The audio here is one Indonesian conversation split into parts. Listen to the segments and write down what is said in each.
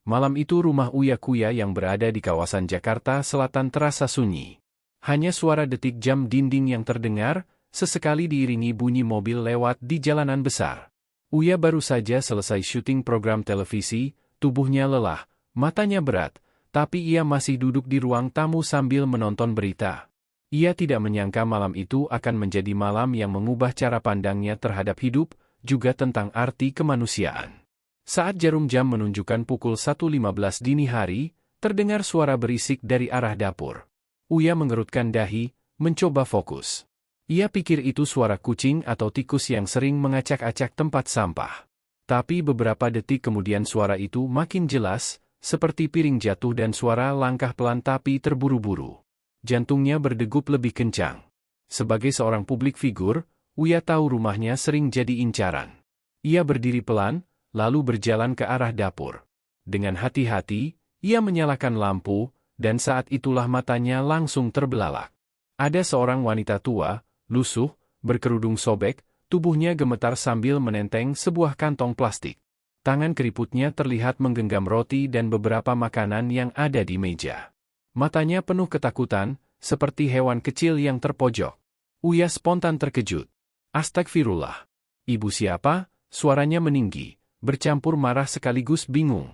Malam itu rumah Uya Kuya yang berada di kawasan Jakarta Selatan terasa sunyi. Hanya suara detik jam dinding yang terdengar, sesekali diiringi bunyi mobil lewat di jalanan besar. Uya baru saja selesai syuting program televisi, tubuhnya lelah, matanya berat, tapi ia masih duduk di ruang tamu sambil menonton berita. Ia tidak menyangka malam itu akan menjadi malam yang mengubah cara pandangnya terhadap hidup, juga tentang arti kemanusiaan. Saat jarum jam menunjukkan pukul 1.15 dini hari, terdengar suara berisik dari arah dapur. Uya mengerutkan dahi, mencoba fokus. Ia pikir itu suara kucing atau tikus yang sering mengacak-acak tempat sampah. Tapi beberapa detik kemudian suara itu makin jelas, seperti piring jatuh dan suara langkah pelan tapi terburu-buru. Jantungnya berdegup lebih kencang. Sebagai seorang publik figur, Uya tahu rumahnya sering jadi incaran. Ia berdiri pelan, lalu berjalan ke arah dapur. Dengan hati-hati, ia menyalakan lampu, dan saat itulah matanya langsung terbelalak. Ada seorang wanita tua, lusuh, berkerudung sobek, tubuhnya gemetar sambil menenteng sebuah kantong plastik. Tangan keriputnya terlihat menggenggam roti dan beberapa makanan yang ada di meja. Matanya penuh ketakutan, seperti hewan kecil yang terpojok. Uya spontan terkejut. Astagfirullah. Ibu siapa? Suaranya meninggi, bercampur marah sekaligus bingung.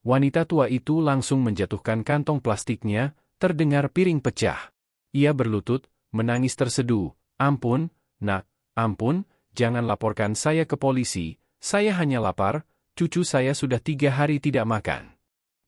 Wanita tua itu langsung menjatuhkan kantong plastiknya, terdengar piring pecah. Ia berlutut, menangis terseduh. Ampun, nak, ampun, jangan laporkan saya ke polisi, saya hanya lapar, cucu saya sudah 3 hari tidak makan.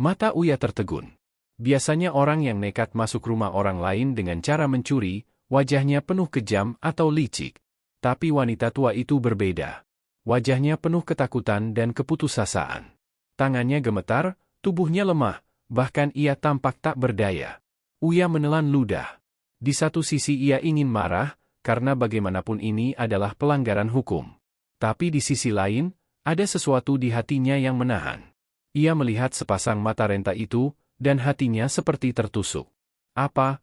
Mata Uya tertegun. Biasanya orang yang nekat masuk rumah orang lain dengan cara mencuri, wajahnya penuh kejam atau licik. Tapi wanita tua itu berbeda. Wajahnya penuh ketakutan dan keputusasaan. Tangannya gemetar, tubuhnya lemah, bahkan ia tampak tak berdaya. Uya menelan ludah. Di satu sisi ia ingin marah, karena bagaimanapun ini adalah pelanggaran hukum. Tapi di sisi lain, ada sesuatu di hatinya yang menahan. Ia melihat sepasang mata renta itu, dan hatinya seperti tertusuk. Apa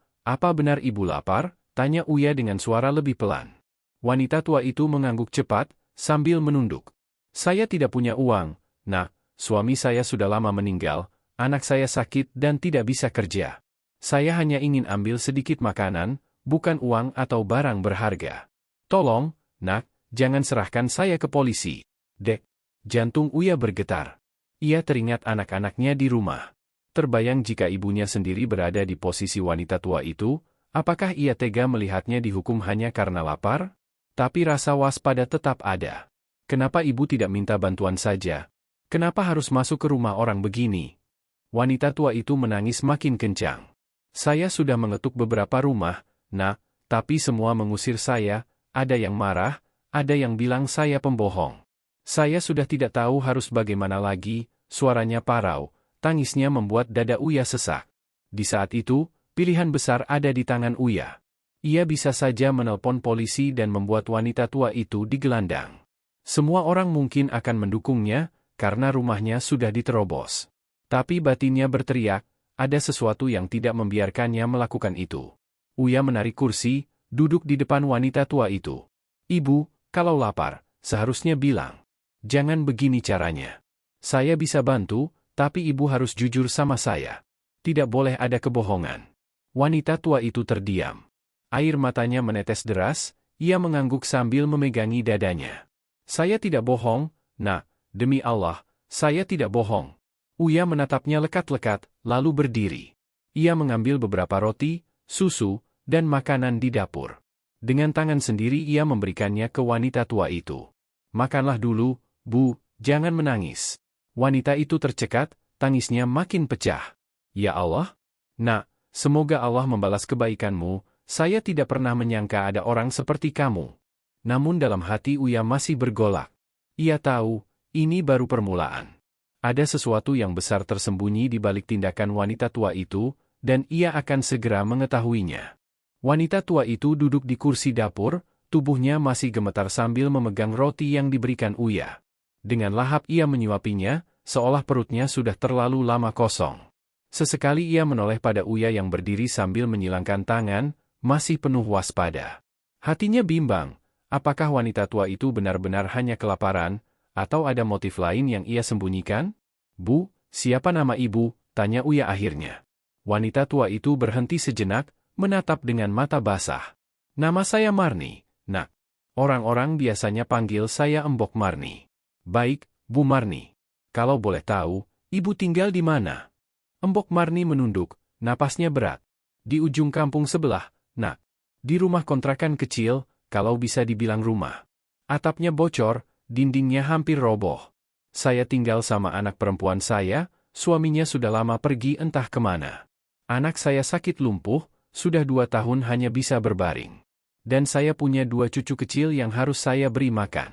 benar ibu lapar? Tanya Uya dengan suara lebih pelan. Wanita tua itu mengangguk cepat, sambil menunduk. Saya tidak punya uang, nak, suami saya sudah lama meninggal, anak saya sakit dan tidak bisa kerja. Saya hanya ingin ambil sedikit makanan, bukan uang atau barang berharga. Tolong, nak, jangan serahkan saya ke polisi. Dek, jantung Uya bergetar. Ia teringat anak-anaknya di rumah. Terbayang jika ibunya sendiri berada di posisi wanita tua itu, apakah ia tega melihatnya dihukum hanya karena lapar? Tapi rasa waspada tetap ada. Kenapa ibu tidak minta bantuan saja? Kenapa harus masuk ke rumah orang begini? Wanita tua itu menangis makin kencang. Saya sudah mengetuk beberapa rumah, nak, tapi semua mengusir saya, ada yang marah, ada yang bilang saya pembohong. Saya sudah tidak tahu harus bagaimana lagi, suaranya parau, tangisnya membuat dada Uya sesak. Di saat itu, pilihan besar ada di tangan Uya. Ia bisa saja menelpon polisi dan membuat wanita tua itu digelandang. Semua orang mungkin akan mendukungnya, karena rumahnya sudah diterobos. Tapi batinnya berteriak, ada sesuatu yang tidak membiarkannya melakukan itu. Uya menarik kursi, duduk di depan wanita tua itu. Ibu, kalau lapar, seharusnya bilang. Jangan begini caranya. Saya bisa bantu, tapi ibu harus jujur sama saya. Tidak boleh ada kebohongan. Wanita tua itu terdiam. Air matanya menetes deras, ia mengangguk sambil memegangi dadanya. Saya tidak bohong, nak, demi Allah, saya tidak bohong. Uya menatapnya lekat-lekat, lalu berdiri. Ia mengambil beberapa roti, susu, dan makanan di dapur. Dengan tangan sendiri ia memberikannya ke wanita tua itu. Makanlah dulu, Bu, jangan menangis. Wanita itu tercekat, tangisnya makin pecah. Ya Allah, nak, semoga Allah membalas kebaikanmu, saya tidak pernah menyangka ada orang seperti kamu. Namun dalam hati Uya masih bergolak. Ia tahu, ini baru permulaan. Ada sesuatu yang besar tersembunyi di balik tindakan wanita tua itu, dan ia akan segera mengetahuinya. Wanita tua itu duduk di kursi dapur, tubuhnya masih gemetar sambil memegang roti yang diberikan Uya. Dengan lahap ia menyuapinya, seolah perutnya sudah terlalu lama kosong. Sesekali ia menoleh pada Uya yang berdiri sambil menyilangkan tangan, masih penuh waspada. Hatinya bimbang, apakah wanita tua itu benar-benar hanya kelaparan, atau ada motif lain yang ia sembunyikan? Bu, Siapa nama ibu? Tanya Uya akhirnya. Wanita tua itu berhenti sejenak, menatap dengan mata basah. Nama saya Marni, Nak. Orang-orang biasanya panggil saya Embok Marni. Baik, Bu Marni. Kalau boleh tahu, ibu tinggal di mana? Embok Marni menunduk, napasnya berat. Di ujung kampung sebelah, Nak. Di rumah kontrakan kecil, kalau bisa dibilang rumah. Atapnya bocor, dindingnya hampir roboh. Saya tinggal sama anak perempuan saya, suaminya sudah lama pergi entah kemana. Anak saya sakit lumpuh, sudah 2 tahun hanya bisa berbaring. Dan saya punya 2 cucu kecil yang harus saya beri makan.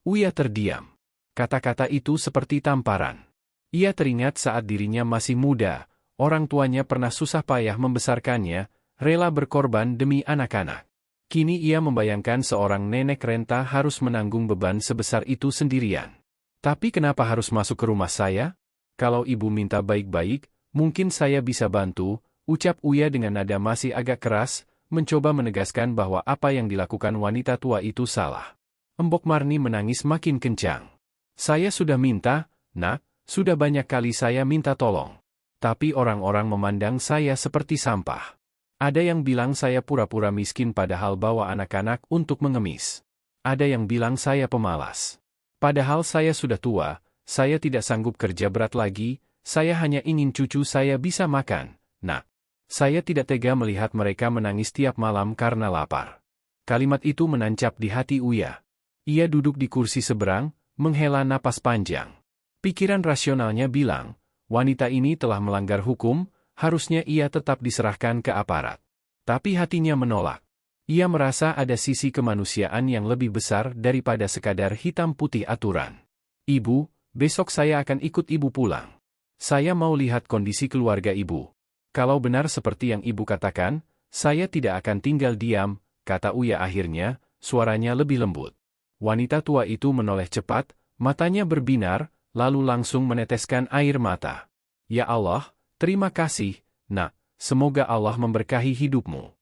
Uya terdiam. Kata-kata itu seperti tamparan. Ia teringat saat dirinya masih muda, orang tuanya pernah susah payah membesarkannya, rela berkorban demi anak-anak. Kini ia membayangkan seorang nenek renta harus menanggung beban sebesar itu sendirian. Tapi kenapa harus masuk ke rumah saya? Kalau ibu minta baik-baik, mungkin saya bisa bantu, ucap Uya dengan nada masih agak keras, mencoba menegaskan bahwa apa yang dilakukan wanita tua itu salah. Embok Marni menangis makin kencang. Saya sudah minta, Nak, sudah banyak kali saya minta tolong. Tapi orang-orang memandang saya seperti sampah. Ada yang bilang saya pura-pura miskin padahal bawa anak-anak untuk mengemis. Ada yang bilang saya pemalas. Padahal saya sudah tua, saya tidak sanggup kerja berat lagi, saya hanya ingin cucu saya bisa makan, Nak. Saya tidak tega melihat mereka menangis tiap malam karena lapar. Kalimat itu menancap di hati Uya. Ia duduk di kursi seberang, menghela napas panjang. Pikiran rasionalnya bilang, wanita ini telah melanggar hukum, harusnya ia tetap diserahkan ke aparat. Tapi hatinya menolak. Ia merasa ada sisi kemanusiaan yang lebih besar daripada sekadar hitam putih aturan. Ibu, besok saya akan ikut ibu pulang. Saya mau lihat kondisi keluarga ibu. Kalau benar seperti yang ibu katakan, saya tidak akan tinggal diam, kata Uya akhirnya, suaranya lebih lembut. Wanita tua itu menoleh cepat, matanya berbinar, lalu langsung meneteskan air mata. Ya Allah, terima kasih, Nak, semoga Allah memberkahi hidupmu.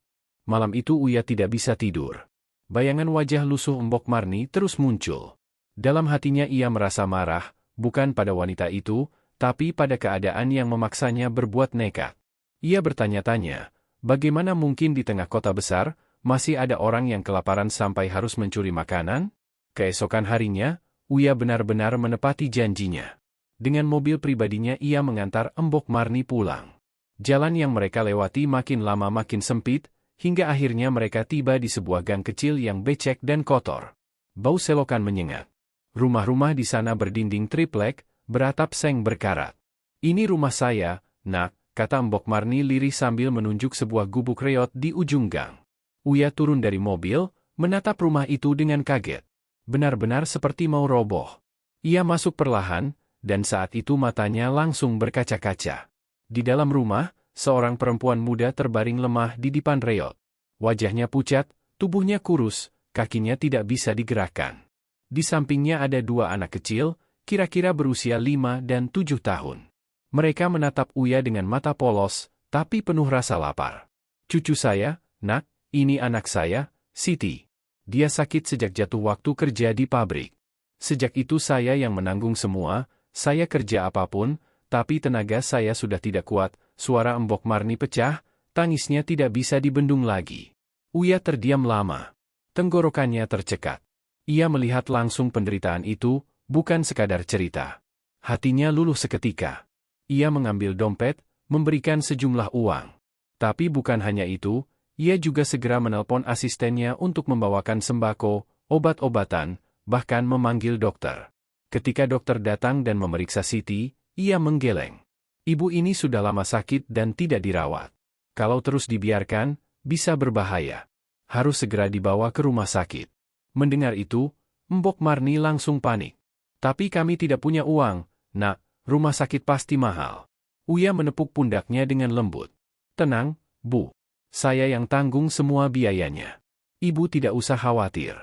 Malam itu Uya tidak bisa tidur. Bayangan wajah lusuh Embok Marni terus muncul. Dalam hatinya ia merasa marah, bukan pada wanita itu, tapi pada keadaan yang memaksanya berbuat nekat. Ia bertanya-tanya, bagaimana mungkin di tengah kota besar, masih ada orang yang kelaparan sampai harus mencuri makanan? Keesokan harinya, Uya benar-benar menepati janjinya. Dengan mobil pribadinya ia mengantar Embok Marni pulang. Jalan yang mereka lewati makin lama makin sempit, hingga akhirnya mereka tiba di sebuah gang kecil yang becek dan kotor. Bau selokan menyengat. Rumah-rumah di sana berdinding triplek, beratap seng berkarat. Ini rumah saya, Nak, kata Embok Marni lirih sambil menunjuk sebuah gubuk reot di ujung gang. Uya turun dari mobil, menatap rumah itu dengan kaget. Benar-benar seperti mau roboh. Ia masuk perlahan, dan saat itu matanya langsung berkaca-kaca. Di dalam rumah, seorang perempuan muda terbaring lemah di depan reot. Wajahnya pucat, tubuhnya kurus, kakinya tidak bisa digerakkan. Di sampingnya ada 2 anak kecil, kira-kira berusia 5 dan 7 tahun. Mereka menatap Uya dengan mata polos, tapi penuh rasa lapar. Cucu saya, Nak, ini anak saya, Siti. Dia sakit sejak jatuh waktu kerja di pabrik. Sejak itu saya yang menanggung semua, saya kerja apapun, tapi tenaga saya sudah tidak kuat. Suara Embok Marni pecah, tangisnya tidak bisa dibendung lagi. Uya terdiam lama. Tenggorokannya tercekat. Ia melihat langsung penderitaan itu, bukan sekadar cerita. Hatinya luluh seketika. Ia mengambil dompet, memberikan sejumlah uang. Tapi bukan hanya itu, ia juga segera menelpon asistennya untuk membawakan sembako, obat-obatan, bahkan memanggil dokter. Ketika dokter datang dan memeriksa Siti, ia menggeleng. Ibu ini sudah lama sakit dan tidak dirawat. Kalau terus dibiarkan, bisa berbahaya. Harus segera dibawa ke rumah sakit. Mendengar itu, Embok Marni langsung panik. Tapi kami tidak punya uang, Nak, rumah sakit pasti mahal. Uya menepuk pundaknya dengan lembut. Tenang, Bu. Saya yang tanggung semua biayanya. Ibu tidak usah khawatir.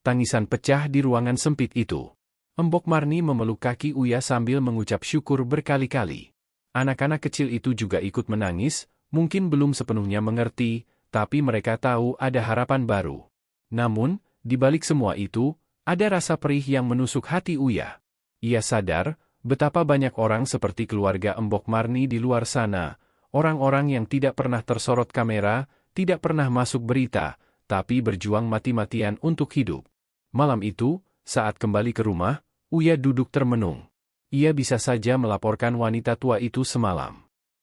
Tangisan pecah di ruangan sempit itu. Embok Marni memeluk kaki Uya sambil mengucap syukur berkali-kali. Anak-anak kecil itu juga ikut menangis, mungkin belum sepenuhnya mengerti, tapi mereka tahu ada harapan baru. Namun, di balik semua itu, ada rasa perih yang menusuk hati Uya. Ia sadar Betapa banyak orang seperti keluarga Embok Marni di luar sana, orang-orang yang tidak pernah tersorot kamera, tidak pernah masuk berita, tapi berjuang mati-matian untuk hidup. Malam itu, saat kembali ke rumah, Uya duduk termenung. Ia bisa saja melaporkan wanita tua itu semalam.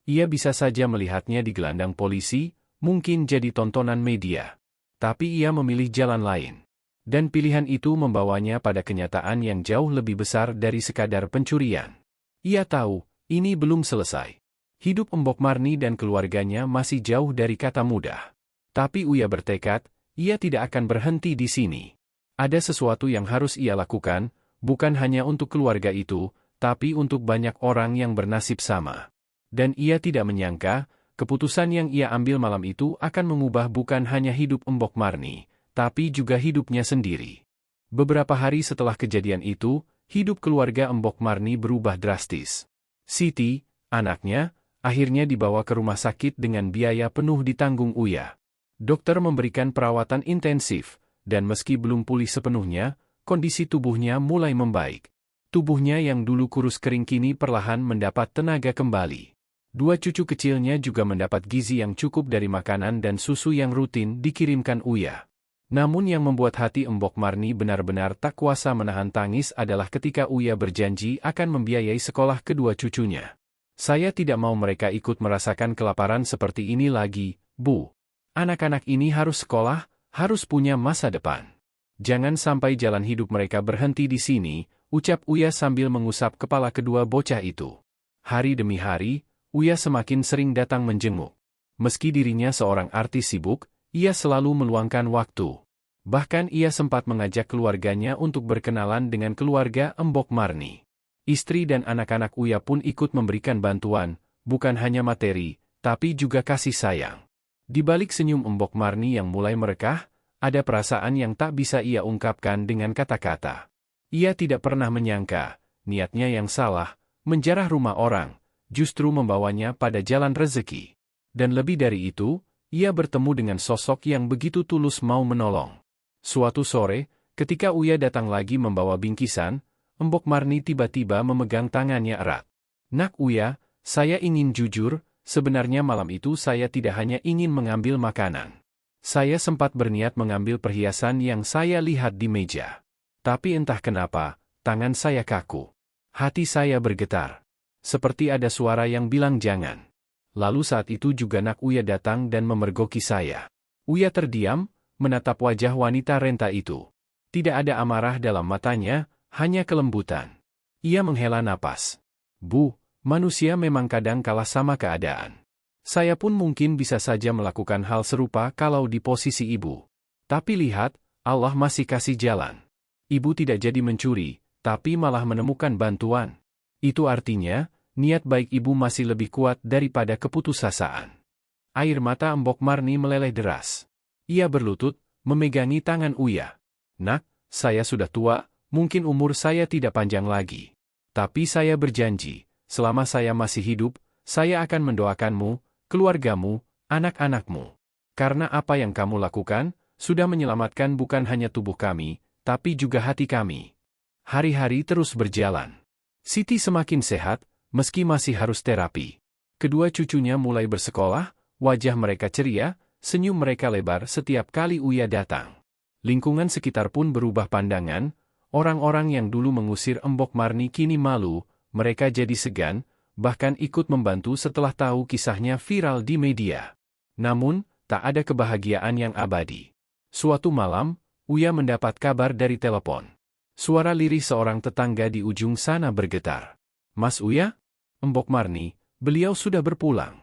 Ia bisa saja melihatnya di gelandang polisi, mungkin jadi tontonan media. Tapi ia memilih jalan lain. Dan pilihan itu membawanya pada kenyataan yang jauh lebih besar dari sekadar pencurian. Ia tahu, ini belum selesai. Hidup Embok Marni dan keluarganya masih jauh dari kata mudah. Tapi Uya bertekad, ia tidak akan berhenti di sini. Ada sesuatu yang harus ia lakukan, bukan hanya untuk keluarga itu, tapi untuk banyak orang yang bernasib sama. Dan ia tidak menyangka, keputusan yang ia ambil malam itu akan mengubah bukan hanya hidup Embok Marni, tapi juga hidupnya sendiri. Beberapa hari setelah kejadian itu, hidup keluarga Embok Marni berubah drastis. Siti, anaknya, akhirnya dibawa ke rumah sakit dengan biaya penuh ditanggung Uya. Dokter memberikan perawatan intensif, dan meski belum pulih sepenuhnya, kondisi tubuhnya mulai membaik. Tubuhnya yang dulu kurus kering kini perlahan mendapat tenaga kembali. 2 cucu kecilnya juga mendapat gizi yang cukup dari makanan dan susu yang rutin dikirimkan Uya. Namun yang membuat hati Embok Marni benar-benar tak kuasa menahan tangis adalah ketika Uya berjanji akan membiayai sekolah kedua cucunya. Saya tidak mau mereka ikut merasakan kelaparan seperti ini lagi, Bu. Anak-anak ini harus sekolah, harus punya masa depan. Jangan sampai jalan hidup mereka berhenti di sini, ucap Uya sambil mengusap kepala kedua bocah itu. Hari demi hari, Uya semakin sering datang menjenguk. Meski dirinya seorang artis sibuk, ia selalu meluangkan waktu. Bahkan ia sempat mengajak keluarganya untuk berkenalan dengan keluarga Embok Marni. Istri dan anak-anak Uya pun ikut memberikan bantuan, bukan hanya materi, tapi juga kasih sayang. Di balik senyum Embok Marni yang mulai merekah, ada perasaan yang tak bisa ia ungkapkan dengan kata-kata. Ia tidak pernah menyangka, niatnya yang salah, menjarah rumah orang, justru membawanya pada jalan rezeki. Dan lebih dari itu, ia bertemu dengan sosok yang begitu tulus mau menolong. Suatu sore, ketika Uya datang lagi membawa bingkisan, Embok Marni tiba-tiba memegang tangannya erat. Nak Uya, saya ingin jujur, sebenarnya malam itu saya tidak hanya ingin mengambil makanan. Saya sempat berniat mengambil perhiasan yang saya lihat di meja. Tapi entah kenapa, tangan saya kaku. Hati saya bergetar. Seperti ada suara yang bilang jangan. Lalu saat itu juga Nak Uya datang dan memergoki saya. Uya terdiam, menatap wajah wanita renta itu. Tidak ada amarah dalam matanya, hanya kelembutan. Ia menghela napas. Bu, manusia memang kadang kalah sama keadaan. Saya pun mungkin bisa saja melakukan hal serupa kalau di posisi ibu. Tapi lihat, Allah masih kasih jalan. Ibu tidak jadi mencuri, tapi malah menemukan bantuan. Itu artinya, niat baik ibu masih lebih kuat daripada keputusasaan. Air mata Embok Marni meleleh deras. Ia berlutut, memegangi tangan Uya. Nak, saya sudah tua, mungkin umur saya tidak panjang lagi. Tapi saya berjanji, selama saya masih hidup, saya akan mendoakanmu, keluargamu, anak-anakmu. Karena apa yang kamu lakukan, sudah menyelamatkan bukan hanya tubuh kami, tapi juga hati kami. Hari-hari terus berjalan. Siti semakin sehat, meski masih harus terapi. Kedua cucunya mulai bersekolah, wajah mereka ceria, senyum mereka lebar setiap kali Uya datang. Lingkungan sekitar pun berubah pandangan, orang-orang yang dulu mengusir Embok Marni kini malu, mereka jadi segan, bahkan ikut membantu setelah tahu kisahnya viral di media. Namun, tak ada kebahagiaan yang abadi. Suatu malam, Uya mendapat kabar dari telepon. Suara lirih seorang tetangga di ujung sana bergetar. Mas Uya? Embok Marni, beliau sudah berpulang.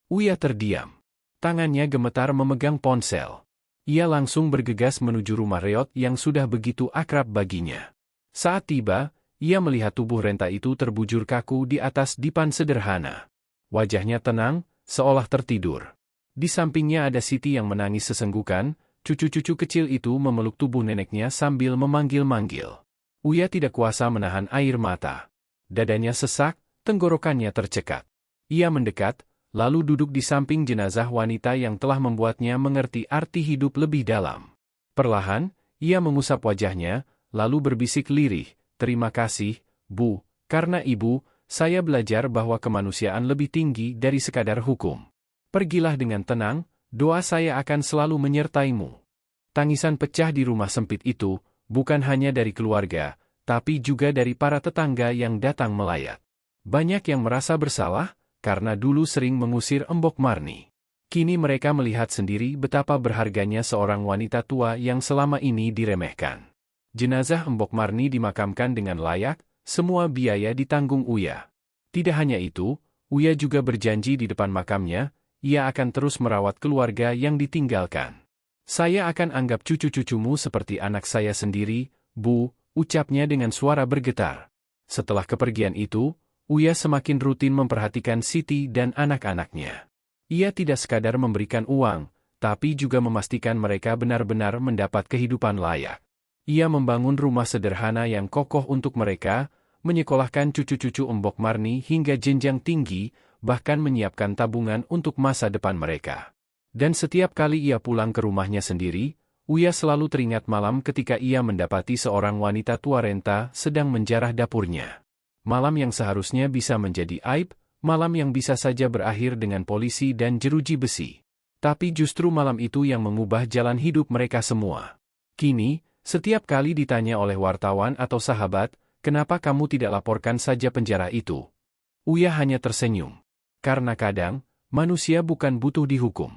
Uya terdiam. Tangannya gemetar memegang ponsel. Ia langsung bergegas menuju rumah reot yang sudah begitu akrab baginya. Saat tiba, ia melihat tubuh renta itu terbujur kaku di atas dipan sederhana. Wajahnya tenang, seolah tertidur. Di sampingnya ada Siti yang menangis sesenggukan, cucu-cucu kecil itu memeluk tubuh neneknya sambil memanggil-manggil. Uya tidak kuasa menahan air mata. Dadanya sesak, tenggorokannya tercekat. Ia mendekat, lalu duduk di samping jenazah wanita yang telah membuatnya mengerti arti hidup lebih dalam. Perlahan, ia mengusap wajahnya, lalu berbisik lirih, "Terima kasih, Bu, Karena ibu, saya belajar bahwa kemanusiaan lebih tinggi dari sekadar hukum. Pergilah dengan tenang, doa saya akan selalu menyertaimu. Tangisan pecah di rumah sempit itu, bukan hanya dari keluarga, tapi juga dari para tetangga yang datang melayat. Banyak yang merasa bersalah, karena dulu sering mengusir Embok Marni. Kini mereka melihat sendiri betapa berharganya seorang wanita tua yang selama ini diremehkan. Jenazah Embok Marni dimakamkan dengan layak, semua biaya ditanggung Uya. Tidak hanya itu, Uya juga berjanji di depan makamnya, ia akan terus merawat keluarga yang ditinggalkan. Saya akan anggap cucu-cucumu seperti anak saya sendiri, Bu, ucapnya dengan suara bergetar. Setelah kepergian itu, Uya semakin rutin memperhatikan Siti dan anak-anaknya. Ia tidak sekadar memberikan uang, tapi juga memastikan mereka benar-benar mendapat kehidupan layak. Ia membangun rumah sederhana yang kokoh untuk mereka, menyekolahkan cucu-cucu Embok Marni hingga jenjang tinggi, bahkan menyiapkan tabungan untuk masa depan mereka. Dan setiap kali ia pulang ke rumahnya sendiri, Uya selalu teringat malam ketika ia mendapati seorang wanita tua renta sedang menjarah dapurnya. Malam yang seharusnya bisa menjadi aib, malam yang bisa saja berakhir dengan polisi dan jeruji besi. Tapi justru malam itu yang mengubah jalan hidup mereka semua. Kini, setiap kali ditanya oleh wartawan atau sahabat, kenapa kamu tidak laporkan saja penjara itu? Uya hanya tersenyum. Karena kadang, manusia bukan butuh dihukum.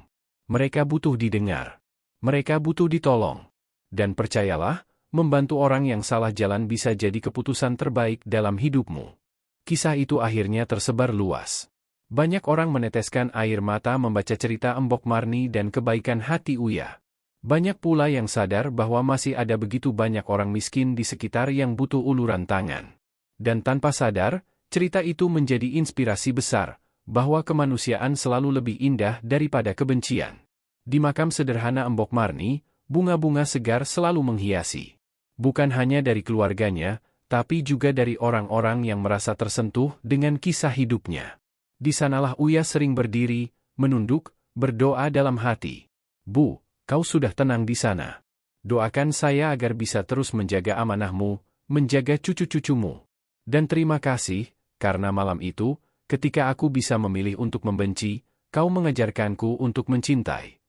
Mereka butuh didengar. Mereka butuh ditolong. Dan percayalah, membantu orang yang salah jalan bisa jadi keputusan terbaik dalam hidupmu. Kisah itu akhirnya tersebar luas. Banyak orang meneteskan air mata membaca cerita Embok Marni dan kebaikan hati Uya. Banyak pula yang sadar bahwa masih ada begitu banyak orang miskin di sekitar yang butuh uluran tangan. Dan tanpa sadar, cerita itu menjadi inspirasi besar, bahwa kemanusiaan selalu lebih indah daripada kebencian. Di makam sederhana Embok Marni, bunga-bunga segar selalu menghiasi. Bukan hanya dari keluarganya, tapi juga dari orang-orang yang merasa tersentuh dengan kisah hidupnya. Di sanalah Uya sering berdiri, menunduk, berdoa dalam hati. Bu, kau sudah tenang di sana. Doakan saya agar bisa terus menjaga amanahmu, menjaga cucu-cucumu. Dan terima kasih, karena malam itu, ketika aku bisa memilih untuk membenci, kau mengajarkanku untuk mencintai.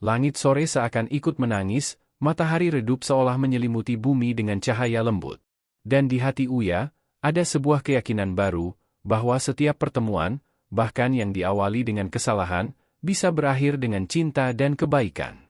Langit sore seakan ikut menangis, matahari redup seolah menyelimuti bumi dengan cahaya lembut. Dan di hati Uya, ada sebuah keyakinan baru, bahwa setiap pertemuan, bahkan yang diawali dengan kesalahan, bisa berakhir dengan cinta dan kebaikan.